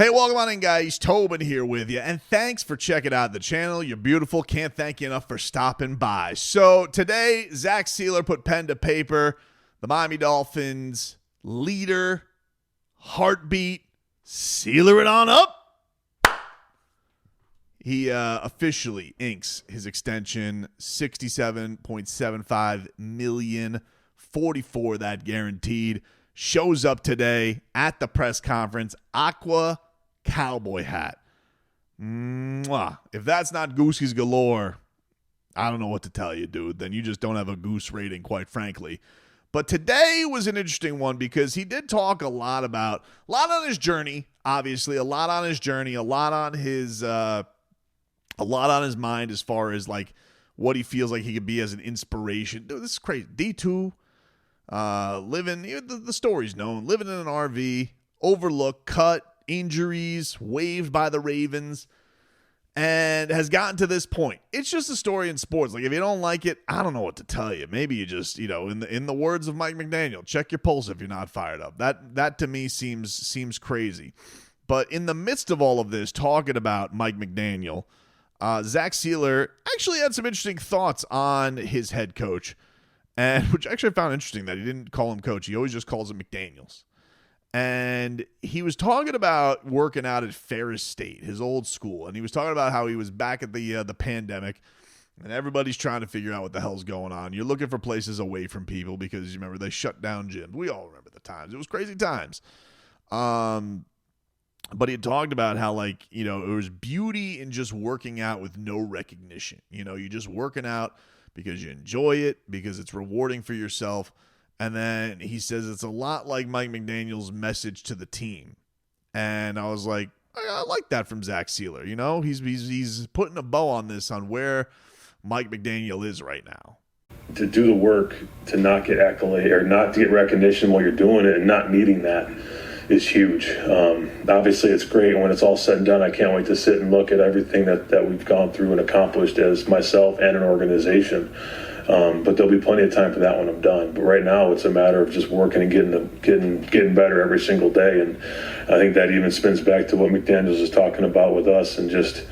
Hey, welcome on in, guys. Tobin here with you, and thanks for checking out the channel. You're beautiful. Can't thank you enough for stopping by. So today, Zack Sieler put pen to paper. The Miami Dolphins leader, heartbeat, Sieler it on up. He officially inks his extension, $67.75 million, 44 that guaranteed. Shows up today at the press conference, aqua cowboy hat. Mwah. If that's not Goosies galore, I don't know what to tell you, dude. Then you just don't have a goose rating, quite frankly. But today was an interesting one because he did talk a lot on his journey, obviously, a lot on his mind as far as like what he feels like he could be as an inspiration. Dude, this is crazy. D2. Living, the story's known, living in an RV, overlooked, cut, injuries, waived by the Ravens, and has gotten to this point. It's just a story in sports. Like, if you don't like it, I don't know what to tell you. Maybe you just, in the words of Mike McDaniel, check your pulse if you're not fired up. That to me seems crazy. But in the midst of all of this, talking about Mike McDaniel, Zack Sieler actually had some interesting thoughts on his head coach. And which actually I found interesting that he didn't call him coach. He always just calls him McDaniels. And he was talking about working out at Ferris State, his old school. And he was talking about how he was back at the pandemic. And everybody's trying to figure out what the hell's going on. You're looking for places away from people because you remember they shut down gyms. We all remember the times. It was crazy times. But he had talked about how, like, it was beauty in just working out with no recognition. You're just working out because you enjoy it, because it's rewarding for yourself. And then he says it's a lot like Mike McDaniel's message to the team. And I was like, I like that from Zack Sieler. He's putting a bow on this, on where Mike McDaniel is right now. To do the work, to not get accolade or not to get recognition while you're doing it and not needing that is huge. Obviously, it's great. When it's all said and done, I can't wait to sit and look at everything that we've gone through and accomplished as myself and an organization. But there'll be plenty of time for that when I'm done. But right now, it's a matter of just working and getting better every single day. And I think that even spins back to what McDaniels is talking about with us, and just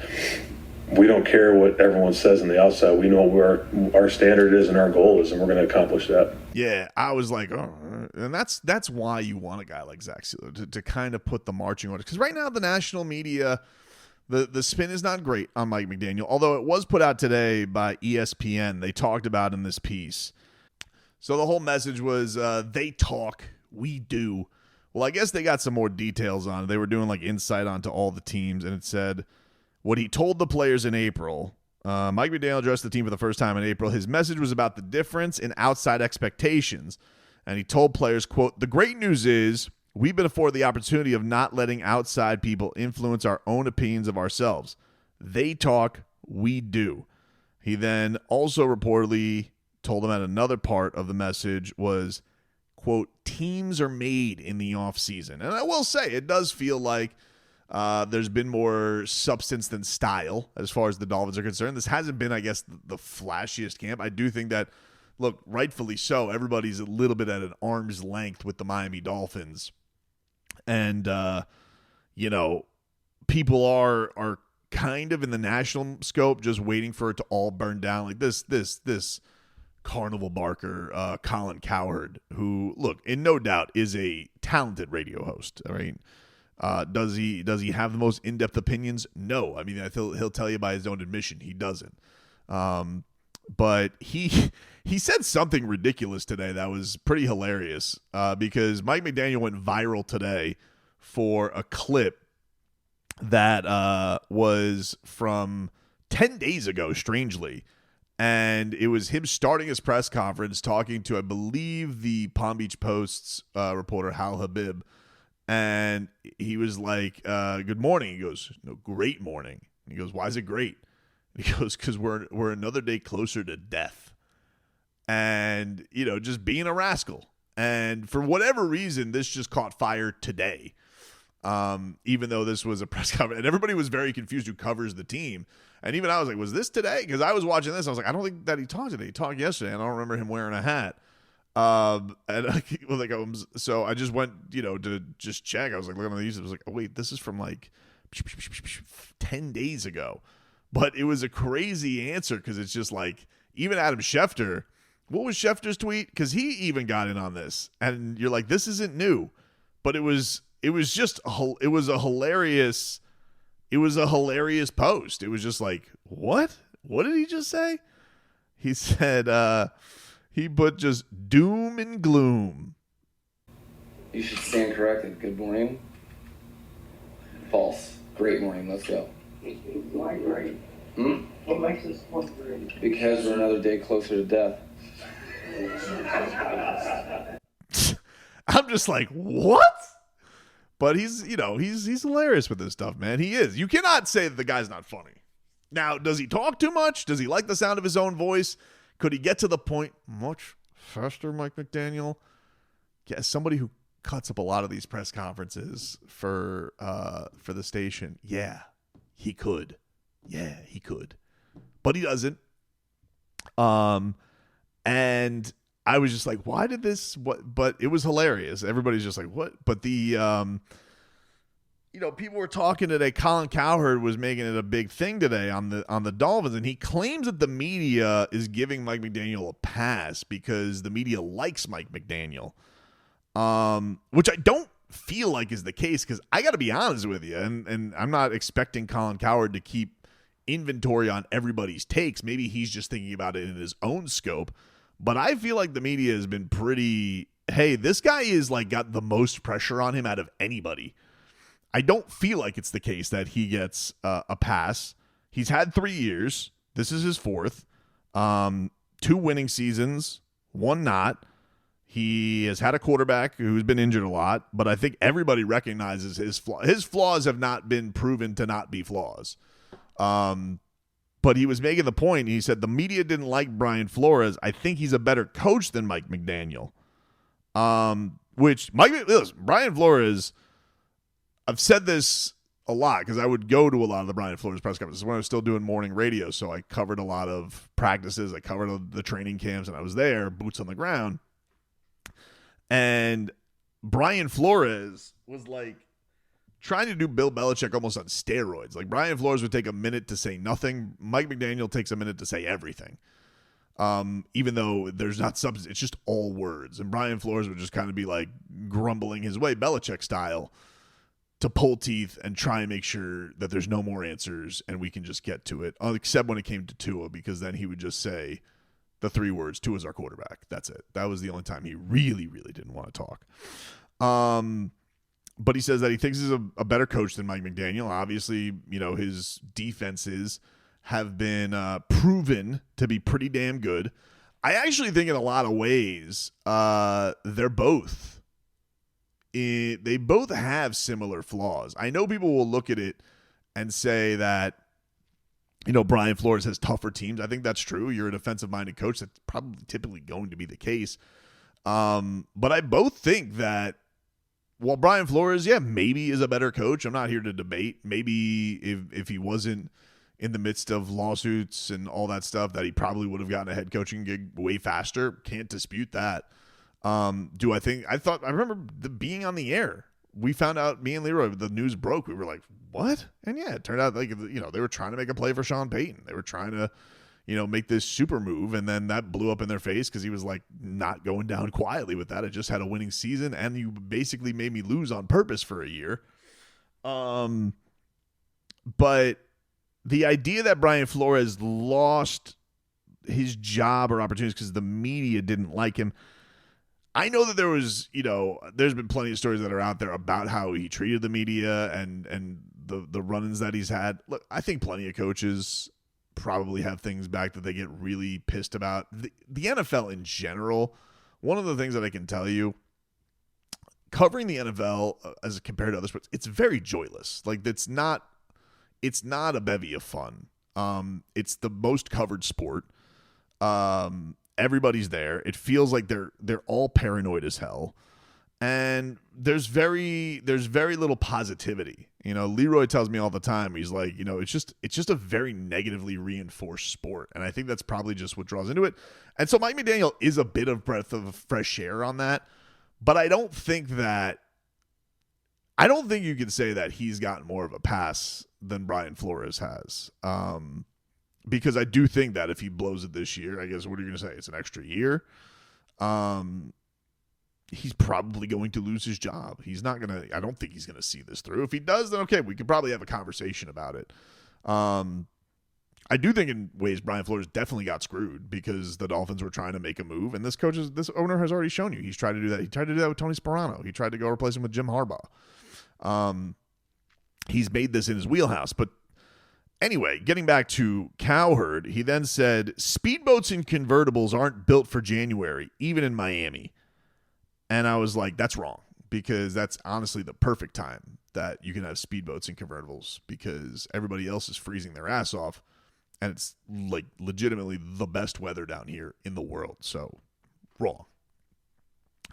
we don't care what everyone says on the outside. We know where our standard is and our goal is, and we're going to accomplish that. Yeah, I was like, oh, and that's why you want a guy like Zack Sieler to kind of put the marching orders. Because right now the national media, the spin is not great on Mike McDaniel, although it was put out today by ESPN. They talked about in this piece. So the whole message was they talk, we do. Well, I guess they got some more details on it. They were doing like insight onto all the teams, and it said what he told the players in April. Mike McDaniel addressed the team for the first time in April. His message was about the difference in outside expectations. And he told players, quote, "The great news is we've been afforded the opportunity of not letting outside people influence our own opinions of ourselves. They talk, we do." He then also reportedly told them that another part of the message was, quote, "Teams are made in the offseason." And I will say, it does feel like there's been more substance than style as far as the Dolphins are concerned. This hasn't been, I guess, the flashiest camp. I do think that, look, rightfully so, everybody's a little bit at an arm's length with the Miami Dolphins. And, people are kind of in the national scope just waiting for it to all burn down. Like this carnival barker, Colin Cowherd, who, look, in no doubt is a talented radio host. I mean, does he have the most in-depth opinions? No. I mean, he'll tell you by his own admission he doesn't. But he said something ridiculous today that was pretty hilarious because Mike McDaniel went viral today for a clip that was from 10 days ago, strangely. And it was him starting his press conference talking to, I believe, the Palm Beach Post's reporter, Hal Habib. And he was like, "Good morning." He goes, "No, great morning." And he goes, "Why is it great?" And he goes, "Because we're another day closer to death." And, just being a rascal. And for whatever reason, this just caught fire today. Even though this was a press conference. And everybody was very confused who covers the team. And even I was like, was this today? Because I was watching this. I was like, I don't think that he talked today. He talked yesterday. And I don't remember him wearing a hat. And so I just went, to just check. I was like, looking at these. I was like, oh wait, this is from like 10 days ago. But it was a crazy answer because it's just like, even Adam Schefter, what was Schefter's tweet? Because he even got in on this, and you're like, this isn't new, but it was a hilarious post. It was just like, what did he just say? He said, he put just doom and gloom. You should stand corrected. Good morning. False. Great morning. Let's go. Why great? What makes this one great? Because we're another day closer to death. I'm just like, what? But he's hilarious with this stuff, man. He is. You cannot say that the guy's not funny. Now, does he talk too much? Does he like the sound of his own voice? Could he get to the point much faster, Mike McDaniel? Yeah, somebody who cuts up a lot of these press conferences for the station. Yeah, he could. Yeah, he could. But he doesn't. And I was just like, why did this? What? But it was hilarious. Everybody's just like, what? But the, people were talking today. Colin Cowherd was making it a big thing today on the Dolphins, and he claims that the media is giving Mike McDaniel a pass because the media likes Mike McDaniel, which I don't feel like is the case. Because I got to be honest with you, and I'm not expecting Colin Cowherd to keep inventory on everybody's takes. Maybe he's just thinking about it in his own scope. But I feel like the media has been pretty, hey, this guy is like got the most pressure on him out of anybody. I don't feel like it's the case that he gets a pass. He's had 3 years. This is his fourth. 2 winning seasons, 1 not. He has had a quarterback who's been injured a lot, but I think everybody recognizes his flaws. His flaws have not been proven to not be flaws. But he was making the point. He said the media didn't like Brian Flores. I think he's a better coach than Mike McDaniel. Brian Flores, I've said this a lot because I would go to a lot of the Brian Flores press conferences when I was still doing morning radio. So I covered a lot of practices. I covered the training camps, and I was there, boots on the ground. And Brian Flores was like trying to do Bill Belichick almost on steroids. Like Brian Flores would take a minute to say nothing. Mike McDaniel takes a minute to say everything. Even though there's not substance, it's just all words. And Brian Flores would just kind of be like grumbling his way, Belichick style, to pull teeth and try and make sure that there's no more answers and we can just get to it. Except when it came to Tua, because then he would just say the 3 words, Tua's our quarterback. That's it. That was the only time he really, really didn't want to talk. But he says that he thinks he's a better coach than Mike McDaniel. Obviously, his defenses have been proven to be pretty damn good. I actually think in a lot of ways, they're both. They both have similar flaws. I know people will look at it and say that, Brian Flores has tougher teams. I think that's true. You're a defensive-minded coach. That's probably typically going to be the case. But I both think that while Brian Flores, maybe is a better coach, I'm not here to debate. Maybe if he wasn't in the midst of lawsuits and all that stuff, that he probably would have gotten a head coaching gig way faster. Can't dispute that. I remember being on the air. We found out, me and Leroy, the news broke. We were like, what? And yeah, it turned out like, they were trying to make a play for Sean Payton. They were trying to, make this super move. And then that blew up in their face because he was like not going down quietly with that. I just had a winning season and you basically made me lose on purpose for a year. But the idea that Brian Flores lost his job or opportunities because the media didn't like him, I know that there was, there's been plenty of stories that are out there about how he treated the media and the run-ins that he's had. Look, I think plenty of coaches probably have things back that they get really pissed about. The NFL in general, one of the things that I can tell you, covering the NFL as compared to other sports, it's very joyless. Like it's not a bevy of fun. It's the most covered sport. Everybody's there. It feels like they're all paranoid as hell. And there's very little positivity. Leroy tells me all the time, he's like, it's just a very negatively reinforced sport. And I think that's probably just what draws into it. And so Mike McDaniel is a bit of breath of fresh air on that. But I don't think you can say that he's gotten more of a pass than Brian Flores has. Because I do think that if he blows it this year, I guess, what are you going to say? It's an extra year. He's probably going to lose his job. I don't think he's going to see this through. If he does, then okay, we could probably have a conversation about it. I do think in ways Brian Flores definitely got screwed because the Dolphins were trying to make a move, and this owner has already shown you he's tried to do that. He tried to do that with Tony Sparano. He tried to go replace him with Jim Harbaugh. He's made this in his wheelhouse. But anyway, getting back to Cowherd, he then said, speedboats and convertibles aren't built for January, even in Miami. And I was like, that's wrong, because that's honestly the perfect time that you can have speedboats and convertibles, because everybody else is freezing their ass off. And it's like legitimately the best weather down here in the world. So wrong.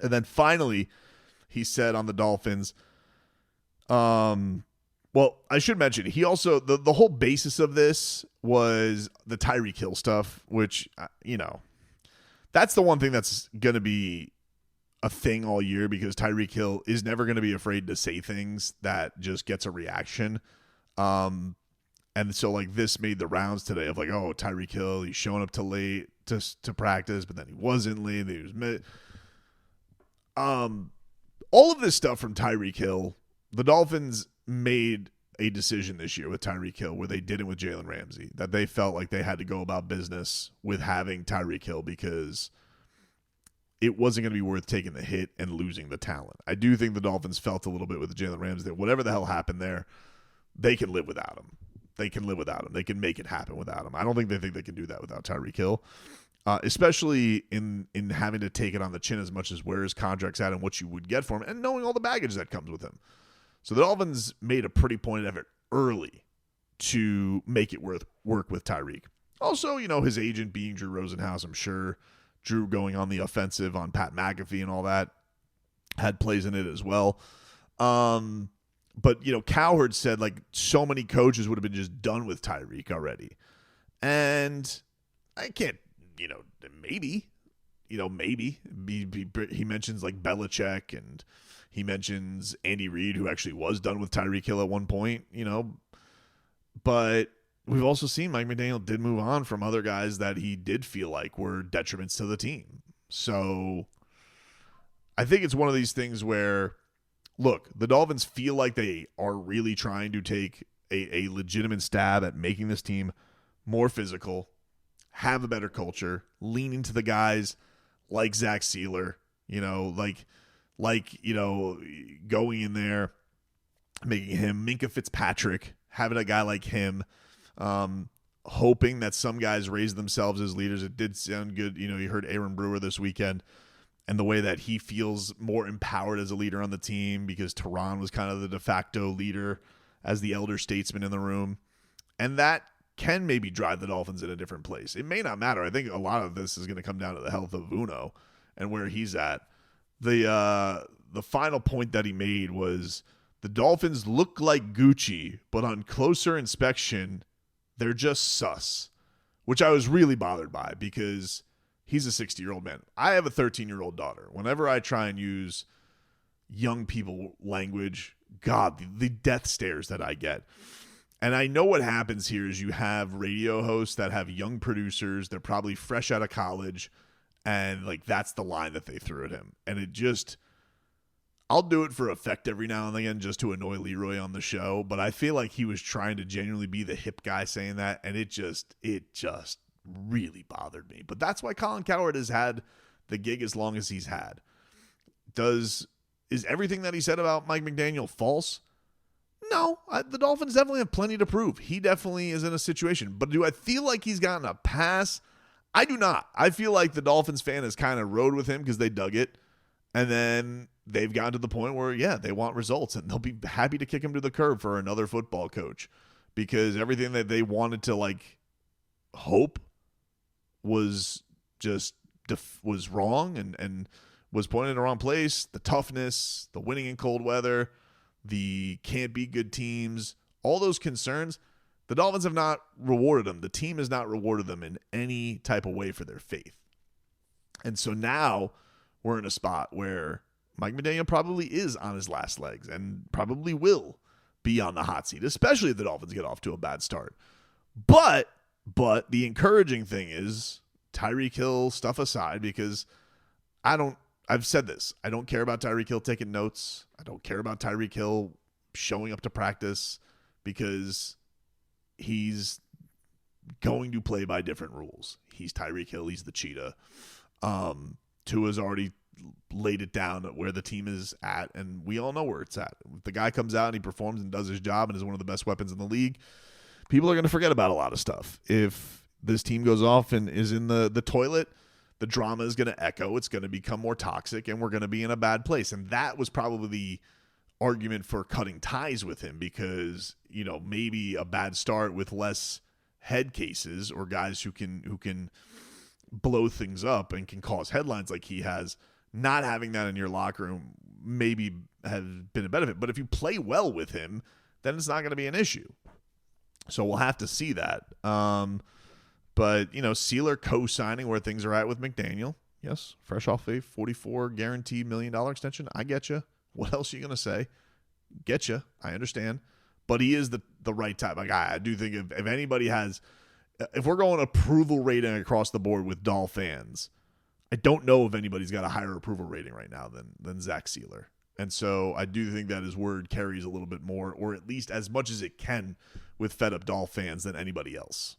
And then finally, he said on the Dolphins, well, I should mention, he also, the whole basis of this was the Tyreek Hill stuff, which, that's the one thing that's going to be a thing all year, because Tyreek Hill is never going to be afraid to say things that just gets a reaction. And so, like, this made the rounds today of like, oh, Tyreek Hill, he's showing up too late to practice, but then he wasn't late. He was all of this stuff from Tyreek Hill, the Dolphins made a decision this year with Tyreek Hill where they did it with Jalen Ramsey, that they felt like they had to go about business with having Tyreek Hill because it wasn't going to be worth taking the hit and losing the talent. I do think the Dolphins felt a little bit with Jalen Ramsey that whatever the hell happened there, they can live without him. They can live without him. They can make it happen without him. I don't think they can do that without Tyreek Hill, especially in having to take it on the chin as much as where his contract's at and what you would get for him, and knowing all the baggage that comes with him. So the Dolphins made a pretty pointed effort early to make it work with Tyreek. Also, his agent being Drew Rosenhaus, I'm sure Drew going on the offensive on Pat McAfee and all that had plays in it as well. But, Cowherd said, like, so many coaches would have been just done with Tyreek already. And I can't, maybe. He mentions, like, Belichick, and he mentions Andy Reid, who actually was done with Tyreek Hill at one point, But we've also seen Mike McDaniel did move on from other guys that he did feel like were detriments to the team. So I think it's one of these things where, look, the Dolphins feel like they are really trying to take a legitimate stab at making this team more physical, have a better culture, lean into the guys like Zack Sieler, going in there, making him Minkah Fitzpatrick, having a guy like him, hoping that some guys raise themselves as leaders. It did sound good. You heard Aaron Brewer this weekend, and the way that he feels more empowered as a leader on the team because Tehran was kind of the de facto leader as the elder statesman in the room. And that can maybe drive the Dolphins in a different place. It may not matter. I think a lot of this is going to come down to the health of Uno and where he's at. The final point that he made was the Dolphins look like Gucci, but on closer inspection, they're just sus, which I was really bothered by because he's a 60-year-old man. I have a 13-year-old daughter. Whenever I try and use young people language, God, the death stares that I get. And I know what happens here is you have radio hosts that have young producers. They're probably fresh out of college. And, like, that's the line that they threw at him. And it just, I'll do it for effect every now and again just to annoy Leroy on the show. But I feel like he was trying to genuinely be the hip guy saying that. And it just really bothered me. But that's why Colin Cowherd has had the gig as long as he's had. Is everything that he said about Mike McDaniel false? No, the Dolphins definitely have plenty to prove. He definitely is in a situation. But do I feel like he's gotten a pass? I do not. I feel like the Dolphins fan has kind of rode with him because they dug it. And then they've gotten to the point where, yeah, they want results. And they'll be happy to kick him to the curb for another football coach. Because everything that they wanted to, like, hope was just was wrong and was pointed in the wrong place. The toughness, the winning in cold weather, the can't be good teams, all those concerns, the Dolphins have not rewarded them. The team has not rewarded them in any type of way for their faith. And so now we're in a spot where Mike McDaniel probably is on his last legs and probably will be on the hot seat, especially if the Dolphins get off to a bad start. But the encouraging thing is, Tyreek Hill stuff aside, because I've said this, I don't care about Tyreek Hill taking notes. I don't care about Tyreek Hill showing up to practice, because he's going to play by different rules. He's Tyreek Hill. He's the cheetah. Tua's already laid it down at where the team is at, and we all know where it's at. If the guy comes out and he performs and does his job and is one of the best weapons in the league, people are going to forget about a lot of stuff. If this team goes off and is in the toilet, the drama is going to echo. It's going to become more toxic, and we're going to be in a bad place. And that was probably the argument for cutting ties with him, because, you know, maybe a bad start with less head cases or guys who can blow things up and can cause headlines like he has, not having that in your locker room maybe has been a benefit. But if you play well with him, then it's not going to be an issue. So we'll have to see that. But, you know, Sieler co-signing where things are at with McDaniel. Yes, fresh off a $44 guaranteed $1 million extension. I get you. What else are you going to say? Get you. I understand. But he is the right type of guy. I do think if anybody has, if we're going approval rating across the board with Doll fans, I don't know if anybody's got a higher approval rating right now than Zack Sieler. And so I do think that his word carries a little bit more, or at least as much as it can, with fed up Doll fans than anybody else.